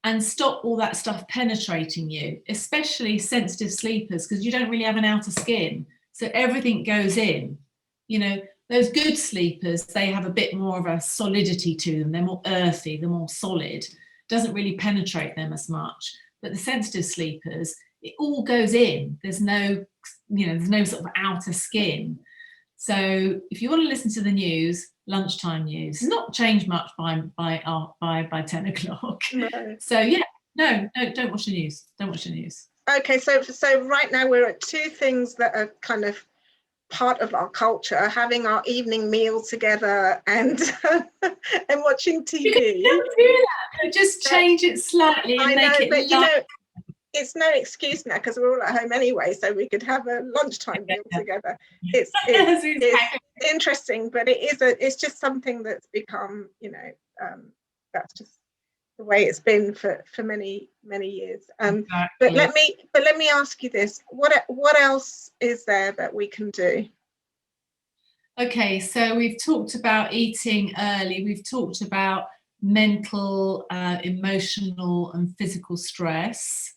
and stop all that stuff penetrating you, especially sensitive sleepers, because you don't really have an outer skin. So everything goes in. You know, those good sleepers, they have a bit more of a solidity to them. They're more earthy, they're more solid. Doesn't really penetrate them as much. But the sensitive sleepers, it all goes in. There's no, there's no sort of outer skin. So if you want to listen to the news, lunchtime news, it's not changed much by 10 o'clock. No. So no, don't watch the news. Don't watch the news. Okay, so right now we're at two things that are kind of part of our culture: having our evening meal together and and watching TV. You can do that. Just change it slightly and make it light. It's no excuse now because we're all at home anyway, so we could have a lunchtime meal together. It's interesting, but it's just something that's become, that's just the way it's been for many years. Exactly. But let me ask you this: what else is there that we can do? Okay, so we've talked about eating early. We've talked about mental, emotional, and physical stress.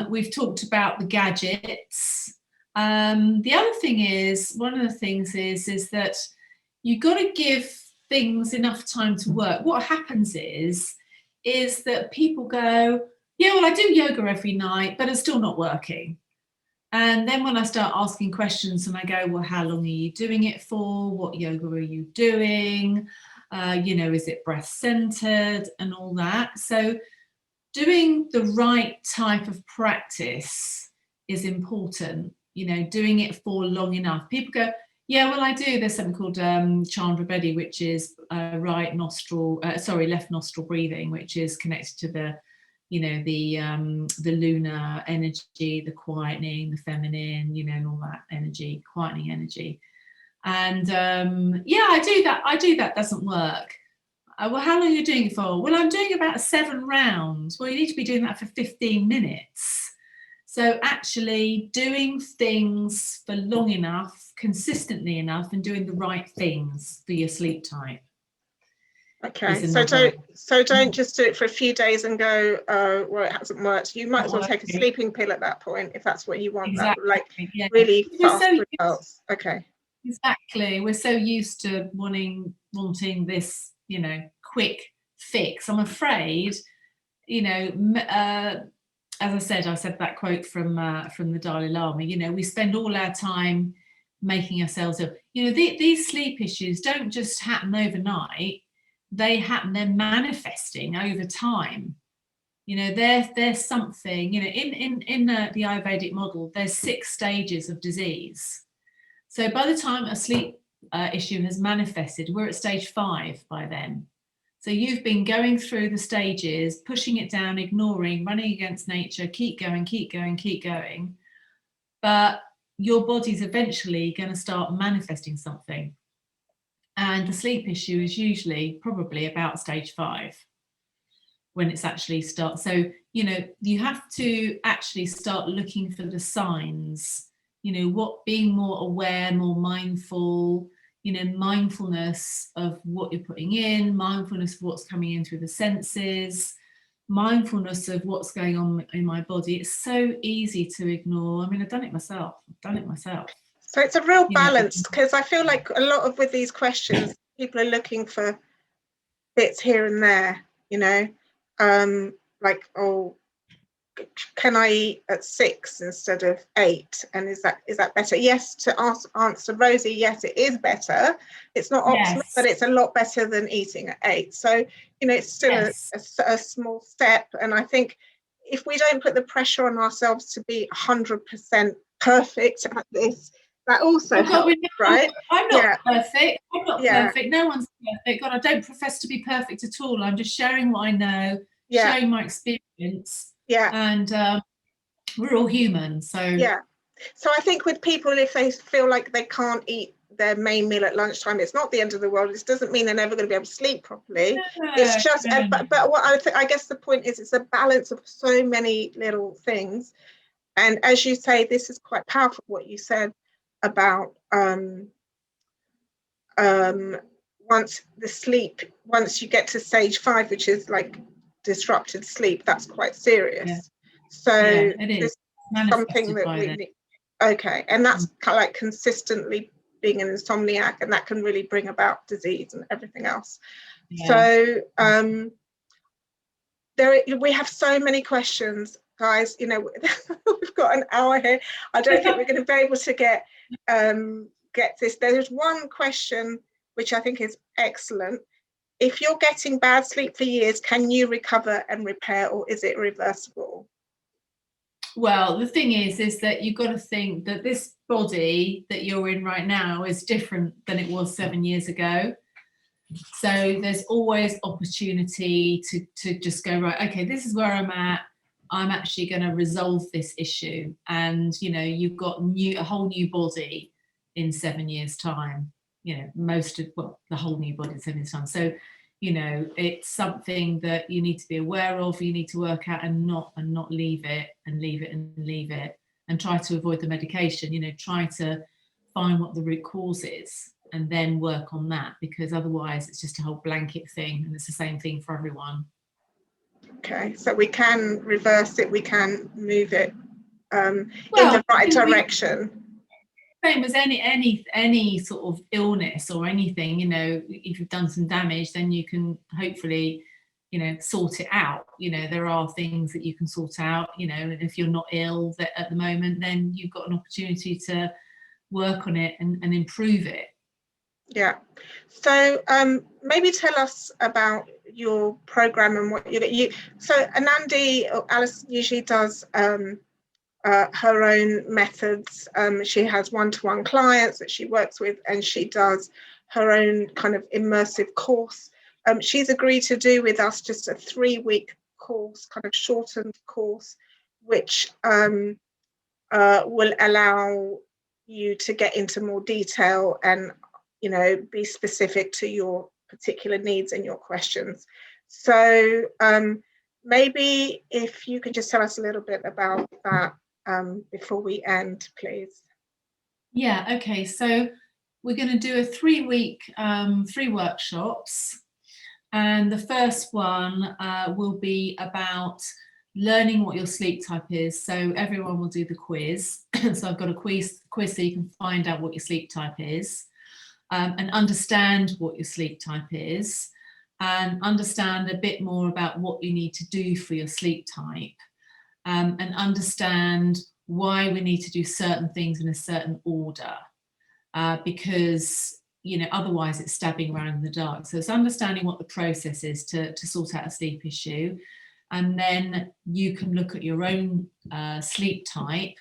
We've talked about the gadgets. The other thing is, one of the things is that you've got to give things enough time to work. What happens is that people go, yeah, well, I do yoga every night, but it's still not working. And then when I start asking questions and I go, well, how long are you doing it for? What yoga are you doing? Is it breath-centered and all that? So doing the right type of practice is important, doing it for long enough. People go, yeah, well, I do. There's something called Chandra Bedi, which is left nostril breathing, which is connected to the lunar energy, the quietening, the feminine, and all that energy, quietening energy. And I do that. That doesn't work. Well, how long are you doing it for? Well, I'm doing about 7 rounds. Well, you need to be doing that for 15 minutes. So actually doing things for long enough, consistently enough, and doing the right things for your sleep type. Okay, so don't just do it for a few days and go, well, it hasn't worked. You might as well take a sleeping pill at that point if that's what you want. Exactly. Really fast results. Okay. Exactly. We're so used to wanting this, quick fix. I'm afraid, as I said that quote from the Dalai Lama. We spend all our time making ourselves ill. These sleep issues don't just happen overnight. They're manifesting over time. There's something. In the Ayurvedic model, there's 6 stages of disease. So by the time a sleep issue has manifested, we're at stage 5 by then. So you've been going through the stages, pushing it down, ignoring, running against nature, keep going. But your body's eventually going to start manifesting something. And the sleep issue is usually probably about stage 5 when it's actually starts. So, you have to actually start looking for the signs, being more aware, more mindful, mindfulness of what you're putting in, mindfulness of what's coming in through the senses, mindfulness of what's going on in my body. It's so easy to ignore. I mean, I've done it myself. So it's a real balance, because I feel like a lot of with these questions, people are looking for bits here and there, like, oh, can I eat at 6 instead of 8? And is that better? Yes, to answer Rosie, yes, it is better. It's not optimum, but it's a lot better than eating at 8. So, it's still a small step. And I think if we don't put the pressure on ourselves to be 100% perfect at this, that also helps, right? I'm not perfect. I'm not perfect. No one's perfect. God, I don't profess to be perfect at all. I'm just sharing what I know, sharing my experience. Yeah. And we're all human. So yeah. So I think with people, if they feel like they can't eat their main meal at lunchtime, it's not the end of the world. This doesn't mean they're never going to be able to sleep properly. It's just, but what I guess the point is, it's a balance of so many little things. And as you say, this is quite powerful, what you said about once you get to stage 5, which is like disrupted sleep, that's quite serious. Yeah. So yeah, it is something that we need. Okay, and that's kind of like consistently being an insomniac, and that can really bring about disease and everything else. Yeah. So we have so many questions, guys. You know, we've got an hour here. I don't think we're going to be able to get this. There's one question which I think is excellent. If you're getting bad sleep for years, can you recover and repair, or is it reversible? Well, the thing is that you've got to think that this body that you're in right now is different than it was 7 years ago. So there's always opportunity to just go, right, okay, this is where I'm at. I'm actually going to resolve this issue. And, you know, you've got a whole new body in 7 years' time. You know, the whole new body in 7 years' time. So, you know, it's something that you need to be aware of. You need to work out and not leave it and try to avoid the medication. You know, try to find what the root cause is and then work on that, because otherwise it's just a whole blanket thing, and it's the same thing for everyone. Okay, so we can reverse it, we can move it in the right direction. Same as any sort of illness or anything, you know, if you've done some damage, then you can hopefully, you know, sort it out. You know, there are things that you can sort out, you know, and if you're not ill at the moment, then you've got an opportunity to work on it and improve it. Yeah. So maybe tell us about your program and what you. So Anandi, or Alison, usually does her own methods. She has one-to-one clients that she works with, and she does her own kind of immersive course. She's agreed to do with us just a 3-week course, kind of shortened course, which will allow you to get into more detail and, you know, be specific to your particular needs and your questions. So maybe if you could just tell us a little bit about that before we end, please. Yeah, okay. So we're going to do a 3-week, 3 workshops. And the first one will be about learning what your sleep type is. So everyone will do the quiz. So I've got a quiz so you can find out what your sleep type is, and understand what your sleep type is, and understand a bit more about what you need to do for your sleep type, and understand why we need to do certain things in a certain order, because, you know, otherwise it's stabbing around in the dark. So it's understanding what the process is to sort out a sleep issue. And then you can look at your own sleep type,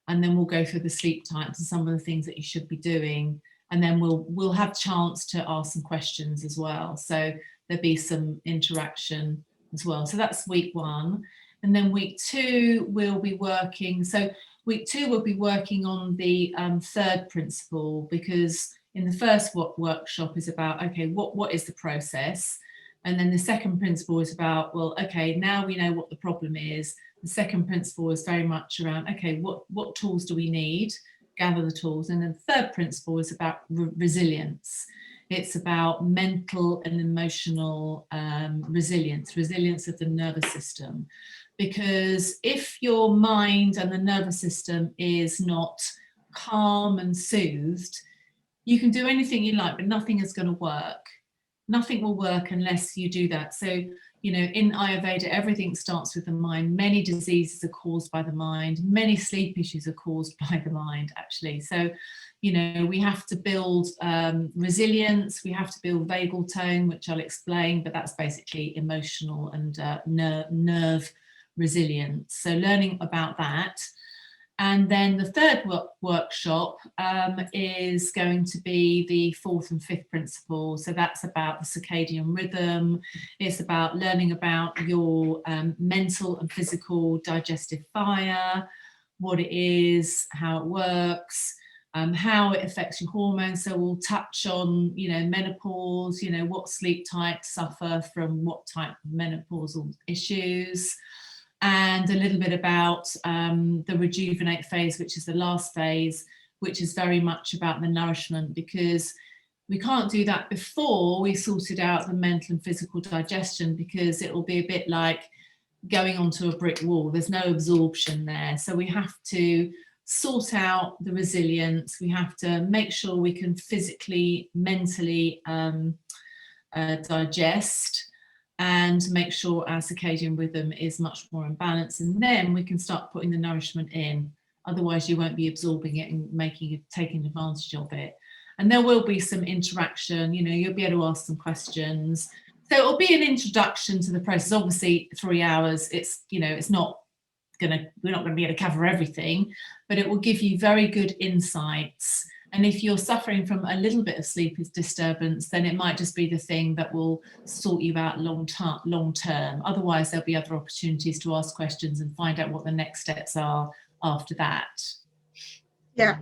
and then we'll go through the sleep types and some of the things that you should be doing. And then we'll have a chance to ask some questions as well. So there'll be some interaction as well. So that's week 1. And then week 2, we'll be working. So week 2, we'll be working on the 3rd principle, because in the first workshop is about, okay, what is the process? And then the 2nd principle is about, well, okay, now we know what the problem is. The 2nd principle is very much around, okay, what tools do we need? Gather the tools. And then the 3rd principle is about resilience. It's about mental and emotional resilience of the nervous system. Because if your mind and the nervous system is not calm and soothed, you can do anything you like, but nothing is going to work. Nothing will work unless you do that. So, you know, in Ayurveda, everything starts with the mind. Many diseases are caused by the mind. Many sleep issues are caused by the mind, actually. So, you know, we have to build resilience. We have to build vagal tone, which I'll explain, but that's basically emotional and nerve resilience. So learning about that. And then the third workshop is going to be the fourth and fifth principle. So that's about the circadian rhythm. It's about learning about your mental and physical digestive fire, what it is, how it works, how it affects your hormones. So we'll touch on, menopause, what sleep types suffer from what type of menopausal issues, and a little bit about the rejuvenate phase, which is the last phase, which is very much about the nourishment, because we can't do that before we sorted out the mental and physical digestion, because it will be a bit like going onto a brick wall. There's no absorption there. So we have to sort out the resilience. We have to make sure we can physically, mentally digest, and make sure our circadian rhythm is much more in balance, and then we can start putting the nourishment in. Otherwise you won't be absorbing it and taking advantage of it. And there will be some interaction, you'll be able to ask some questions. So it'll be an introduction to the process. Obviously 3 hours, we're not going to be able to cover everything, but it will give you very good insights. And if you're suffering from a little bit of sleep disturbance, then it might just be the thing that will sort you out long term. Otherwise, there'll be other opportunities to ask questions and find out what the next steps are after that. Yeah,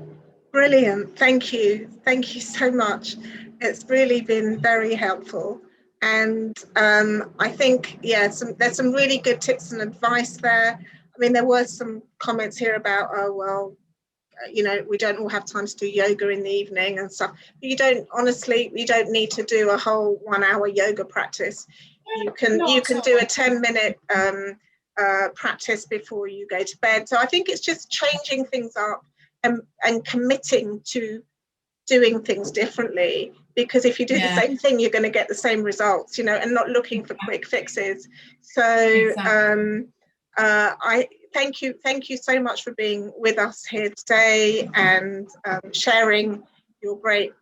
brilliant. Thank you. Thank you so much. It's really been very helpful. And I think, there's some really good tips and advice there. I mean, there were some comments here about, we don't all have time to do yoga in the evening and stuff. You don't need to do a whole 1 hour yoga practice. You can do a 10-minute practice before you go to bed. So I think it's just changing things up and committing to doing things differently, because if you do the same thing, you're going to get the same results, and not looking for quick fixes. So I thank you so much for being with us here today and sharing your great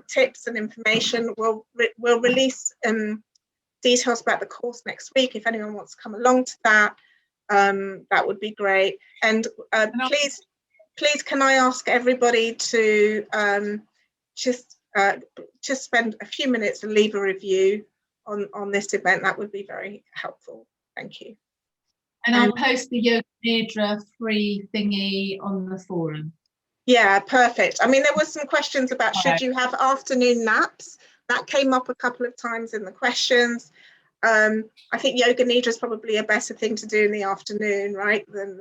tips and information. We'll release details about the course next week. If anyone wants to come along to that, that would be great. And please can I ask everybody to just spend a few minutes and leave a review on this event. That would be very helpful. Thank you. And I'll post the Yoga Nidra free thingy on the forum. Yeah, perfect. I mean, there were some questions about should you have afternoon naps? That came up a couple of times in the questions. I think Yoga Nidra is probably a better thing to do in the afternoon, right? Than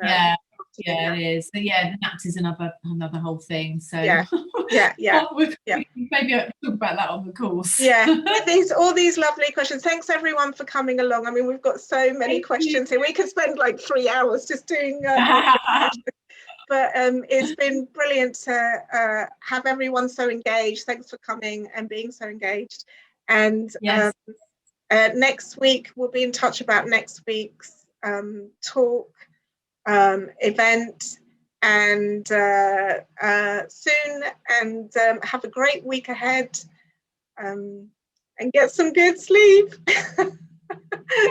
it is. So the naps is another whole thing. So maybe I'll talk about that on the course. All these lovely questions. Thanks everyone for coming along. I mean, we've got so many questions here. We could spend like 3 hours just doing but it's been brilliant to have everyone so engaged. Thanks for coming and being so engaged. And next week we'll be in touch about next week's talk event and soon, and have a great week ahead, and get some good sleep.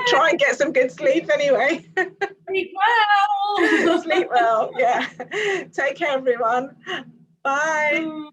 Try and get some good sleep anyway. Sleep well. Sleep well. Take care everyone. Bye.